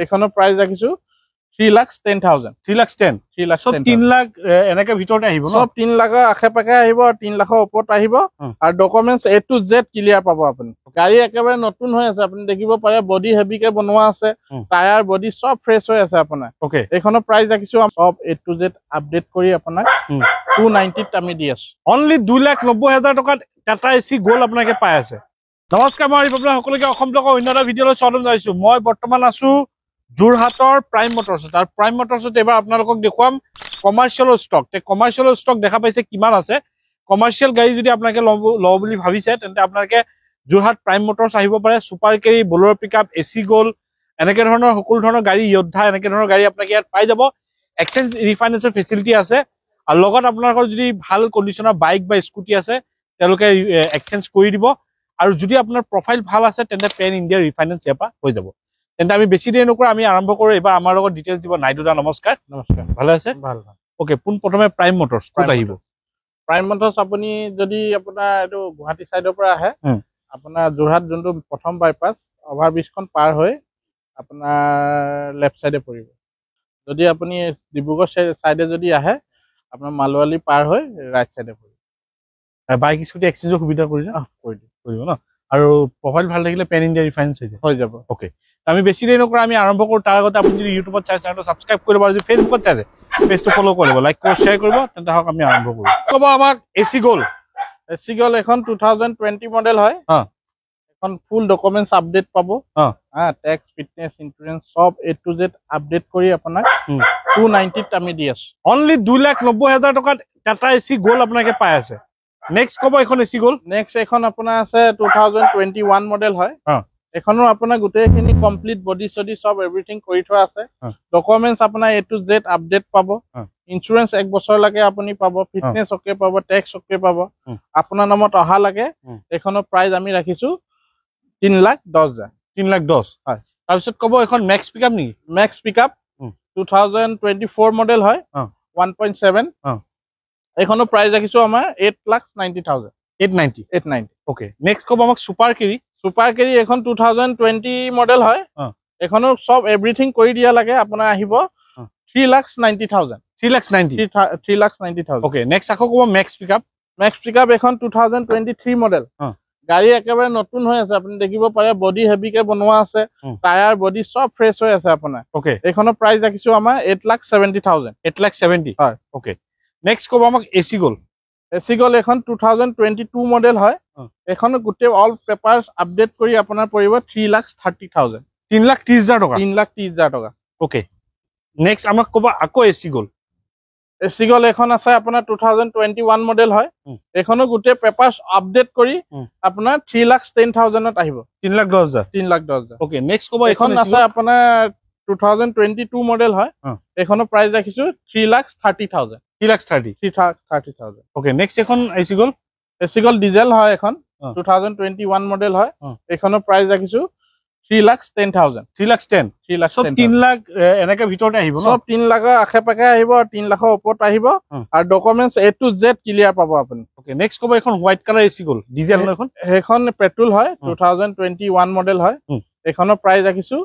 এইখনৰ প্ৰাইস ৰাখিছো 3,10,000 3,10,000 সব 3 লাখ এনেকে ভিতৰতে আহিব ন সব 3 লাখৰ আশে-পাশে আহিব 3 লাখৰ ওপৰত আহিব আৰু documents A to Z clear পাব আপুনি গাড়ী একেবাৰে নতুন হৈ আছে আপুনি দেখিব পাৰে বডি হেভিকে বনোৱা আছে টায়াৰ বডি সব ফ্ৰেশ হৈ আছে আপোনাৰ ওকে এইখনৰ প্ৰাইস ৰাখিছো সব A to Z আপডেট কৰি আপোনাক 290 ত আমি দি আছো অনলি 2,90,000 টকাত টাটা এসি গোল্ড আপোনাকে পাই আছে নমস্কাৰ মই আপোনাৰ সকলোকে অসম টকা অন্য এটা ভিডিঅলৈ স্বাগতম জনাইছো মই বৰ্তমান আছো যোৰহাটৰ প্ৰাইম মটৰছ তাৰ প্ৰাইম মটৰছত এবাৰ আপোনালোকক দেখুৱাম কমাৰ্শিয়েল ষ্টক তে কমাৰ্শিয়েল ষ্টক দেখা পাইছে কিমান আছে কমাৰ্শিয়েল গাড়ী যদি আপোনালোকে লও বুলি ভাবিছে তেন্তে আপোনালোকে যোৰহাট প্ৰাইম মটৰছ আহিব পাৰে super carry Bolero pickup AC gold এনেকে ধৰণৰ সকলো ধৰণৰ গাড়ী যোদ্ধা এনেকে ধৰণৰ গাড়ী আপোনালোকে ইয়াত পাই যাব এক্সচেঞ্জ ৰিফাইনেন্সৰ ফেসিলিটি আছে আৰু লগত আপোনালোকৰ যদি ভাল কন্ডিশনৰ বাইক বা স্কুটি আছে তেওঁলোকে এক্সচেঞ্জ কৰি দিব আৰু যদি আপোনাৰ প্ৰফাইল ভাল আছে তেন্তে পেন ইণ্ডিয়া ৰিফাইনেন্স ইয়াপা হৈ যাব তেন্তে আমি বেছি দেৰি নকৰা আমি আৰম্ভ কৰো এবাৰ আমাৰ লগত ডিটেইলছ দিব নাইডুদা নমস্কাৰ নমস্কাৰ ভালে আছে ভাল ওকে পোন প্ৰথমে প্ৰাইম মটৰছ ক'ত আহিব প্ৰাইম মটৰছ আপুনি যদি আপোনাৰ এটো গুৱাহাটী সাইডৰ পৰা আহে আপোনাৰ যোৰহাট যোনটো প্ৰথম বাইপাস অভাৰ ব্ৰিজখন পাৰ হৈ আপোনাৰ লেফট সাইডে পৰিব যদি আপুনি ডিব্ৰুগড় সাইডে যদি আহে আপোনাৰ মালৱালী পাৰ হৈ ৰাইট সাইডে পৰিব বাইক স্কুটি এক্সচেঞ্জৰ সুবিধা কৰিলে কৰিব ন আৰু প্ৰফাইল ভাল থাকিলে পেন ইণ্ডিয়া ৰিফাইনেন্স হৈ যাব ওকে আমি বেছি দেৰি নকৰা আমি আৰম্ভ কৰো তাৰ আগতে আপুনি যদি ইউটিউবত চাই চেনেলটো সাবস্ক্ৰাইব কৰিব আৰু যদি ফেসবুকত চাই পেজটো ফলো কৰিব লাইক কৰি শ্বেয়াৰ কৰিব তেন্তে হক আমি আৰম্ভ কৰো ক'ব আমাক এসি গোল্ড এখন 2020 মডেল হয় এখন ফুল ডকুমেন্টস আপডেট পাব ট্যাক্স ফিটনেস ইন্স্যুরেন্স সব A to Z আপডেট কৰি আপোনাক 290 ত আমি দি আছো অনলি 2,90,000 টকাত টাটা এসি গোল্ড আপোনাকে পাই আছে নেক্সট ক'ব এখন এসি গোল্ড নেক্সট এখন আপোনাৰ আছে 2021 মডেল হয় এখনো আপোনাৰ গোটেইখিনি কমপ্লিট বডি সডি সব এভৰিথিং কৰি থোৱা আছে ডকুমেন্টস আপোনাৰ A to Z আপডেট পাব ইন্স্যুৰেন্স 1 বছৰ লাগে আপুনি পাব ফিটনেস ওকে পাব ট্যাক্স ওকে পাব আপোনাৰ নামত অহা লাগে এখনৰ প্ৰাইস আমি ৰাখিছো 3,10,000 3,10,000 হয় তাৰপিছত ক'ব এখন মেক্স পিকআপ নেকি মেক্স পিকআপ 2024 মডেল হয় 1.7 এখনৰ প্ৰাইস ৰাখিছো আমাৰ 8,90,000 890 ওকে নেক্সট ক'ব আমাক সুপাৰ কেৰি এখন 2020 মডেল হয় এখনো সব এভৰিথিং কৰি দিয়া লাগে আপোনাৰ আহিব 3,90,000 3,90,000 ওকে নেক্সট আকৌ ক'ব মেক্স পিকআপ এখন 2023 মডেল গাড়ী একেবাৰে নতুন হৈ আছে আপুনি দেখিব পাৰে বডি হেভিকে বনোৱা আছে টায়াৰ বডি সব ফ্ৰেশ হৈ আছে আপোনাৰ ওকে এখনৰ প্ৰাইস ৰাখিছো আমাৰ 8,70,000 8,70,000 হয় ওকে নেক্সট ক'ব আমাক এসি গোল্ড এখন 2022 মডেল হয় এখন গোটেই অল পেপাৰস আপডেট কৰি আপোনাৰ পৰিব 3,30,000 3,30,000 টকা 3,30,000 টকা ওকে নেক্সট আমাক ক'ব আকৌ এসি গোল্ড এখন আছে আপোনাৰ 2021 মডেল হয় এখনো গোটেই পেপাৰস আপডেট কৰি আপোনাৰ 3,10,000 ত আহিব 3,10,000 ওকে নেক্সট ক'ব এখন আছে আপোনাৰ 2022 মডেল হয় এখনৰ প্ৰাইস ৰাখিছো 3,30,000 3,30,000 ওকে নেক্সট এখন এসি গোল্ড ডিজেল হয় এখন 2021 মডেল হয় এখনৰ প্ৰাইস ৰাখিছো 3,10,000 3,10,000 সব 3 লাখ এনেকে ভিতৰতে আহিব সব 3 লাখৰ আশে-পাশে আহিব 3 লাখৰ ওপৰত আহিব আৰু documents A to Z clear পাব আপুনি ওকে নেক্সট ক'ব এখন white colour AC gold diesel এখন পেট্ৰল হয় 2021 মডেল হয় এখনৰ প্ৰাইস ৰাখিছো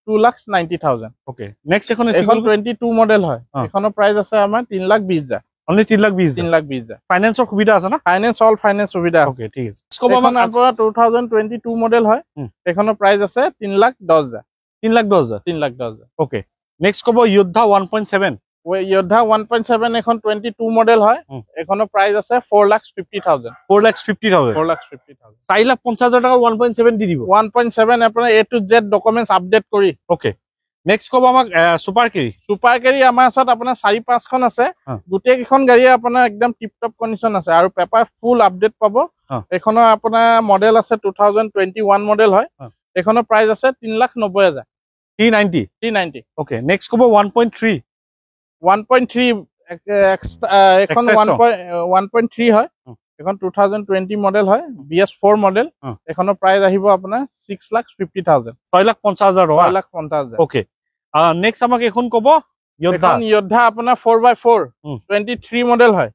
2,90,000 ওকে নেক্সট এখন এসি এখন 22 মডেল হয় এখনৰ প্ৰাইস আছে আমাৰ 3,20,000 অনলি 3,20,000 ফাইনেন্সৰ সুবিধা আছে না ফাইনেন্স সুবিধা ওকে ঠিক আছে ক'ব আমাৰ আপোনাৰ 2022 মডেল হয় এখনৰ প্ৰাইস আছে 3,10,000 ওকে নেক্সট ক'ব যোদ্ধা 1.7 এখন 22 মডেল হয় এখনৰ প্ৰাইস আছে 4,50,000 4,50,000 টকা 1.7 দি দিব 1.7 আপোনাৰ A to Z documents update কৰি ওকে নেক্সট ক'ব আমাক সুপাৰ কেৰি আমাৰ ওচৰত আপোনাৰ 4-5 খন আছে গোটেই কেইখন গাড়ী আপোনাৰ একদম টিপ টপ কন্ডিশন আছে আৰু পেপাৰ ফুল আপডেট পাব এখনৰ আপোনাৰ মডেল আছে 2021 মডেল হয় এখনৰ প্ৰাইস আছে 3,90,000 390 ওকে নেক্সট ক'ব 1.3 এখন 1.3 হয় এখন 2020 মডেল হয় BS4 মডেল এখনৰ প্ৰাইস আহিব আপোনাৰ 6,50,000 6,50,000 ওকে নেক্সট আমাক এখন ক'ব যোদ্ধা আপোনাৰ 4x4 23 মডেল হয়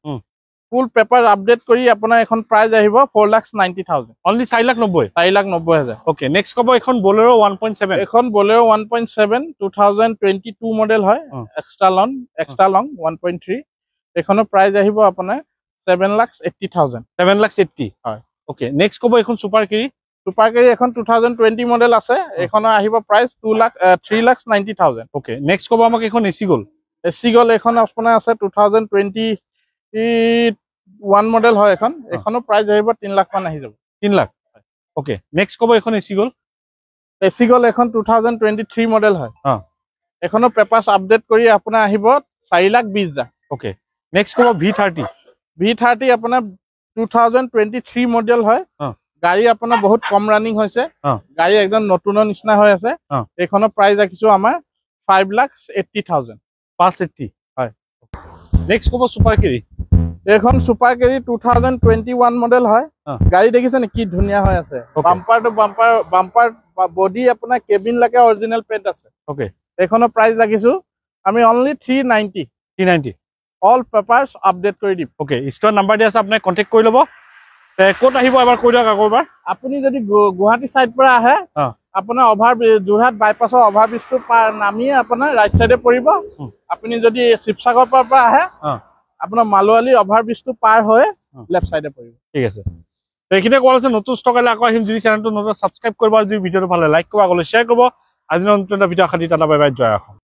ফুল পেপাৰ আপডেট কৰি আপোনাৰ এখন প্ৰাইচ আহিব 4,90,000 অনলি 4,90,000 4,90,000 ওকে নেক্সট কব এখন বলেৰো 1.7 এখন বলেৰো 1.7 2022 মডেল হয় এক্সট্ৰা লং 1.3 এখনৰ প্ৰাইচ আহিব আপোনাৰ 7,80,000 7,80,000 হয় ওকে নেক্সট কব এখন সুপাৰ কেৰি এখন 2020 মডেল আছে এখনৰ আহিব প্ৰাইচ 3,90,000 ওকে নেক্সট কব আমাক এখন এচি গল এখন আপোনাৰ আছে 2021 মডেল হয় এখনৰ প্ৰাইচ আহিব 3 লাখ মান আহি যাব 3 লাখ ওকে নেক্সট কব এখন এচি গল এখন 2023 মডেল হয় এখনৰ পেপাৰছ আপডেট কৰি আপোনাৰ আহিব 4,20,000 ওকে নেক্সট কব V30 আপোনাৰ 2023 মডেল হয় গাড়ী আপোনাৰ বহুত কম ৰানিং হৈছে গাড়ী একদম নতুনৰ নিচিনা হৈ আছে এখনৰ প্ৰাইচ ৰাখিছো আমাৰ 5,80,000 580 হয় নেক্সট কব সুপাৰ কেৰি এখন সুপাৰ কেৰি 2021 মডেল হয় গাড়ী দেখিছে নে কি ধুনীয়া হৈ আছে বাম্পাৰ টু বাম্পাৰ বডি আপোনাৰ কেবিন লৈকে অৰিজিনেল পেইণ্ট আছে ওকে এখনৰ প্ৰাইচ ৰাখিছো আমি অনলি 390 অল পেপাৰছ আপডেট কৰি দিম ওকে স্ক্ৰীন নাম্বাৰ দিয়া আছে আপুনি কন্টেক্ট কৰি ল'ব ক'ত আহিব এবাৰ কৈ দিয়ক আকৌ এবাৰ আপুনি যদি গুৱাহাটী সাইড পৰা আহে আপোনাৰ যোৰহাট বাইপাছৰ অভাৰব্ৰিজটো নামিয়ে আপোনাৰ ৰাইট সাইডে পৰিব আপুনি যদি শিৱসাগৰ পৰা আহে আপোনাৰ মালুৱালি অভাৰব্ৰিজটো পাৰ হৈ লেফট সাইডে পৰিব ঠিক আছে এইখিনিয়ে কোৱা হৈছে নতুন ষ্টক আহিলে আকৌ আহিম যদি চেনেলটো নতুন সাবস্ক্ৰাইব কৰিব আৰু যদি ভিডিঅ'টো ভাল লাগে লাইক কৰিব আগলৈ শ্বেয়াৰ কৰিব আজি নতুন এটা ভিডিঅ' আশা দি টাটা বাই বাই জয় অসম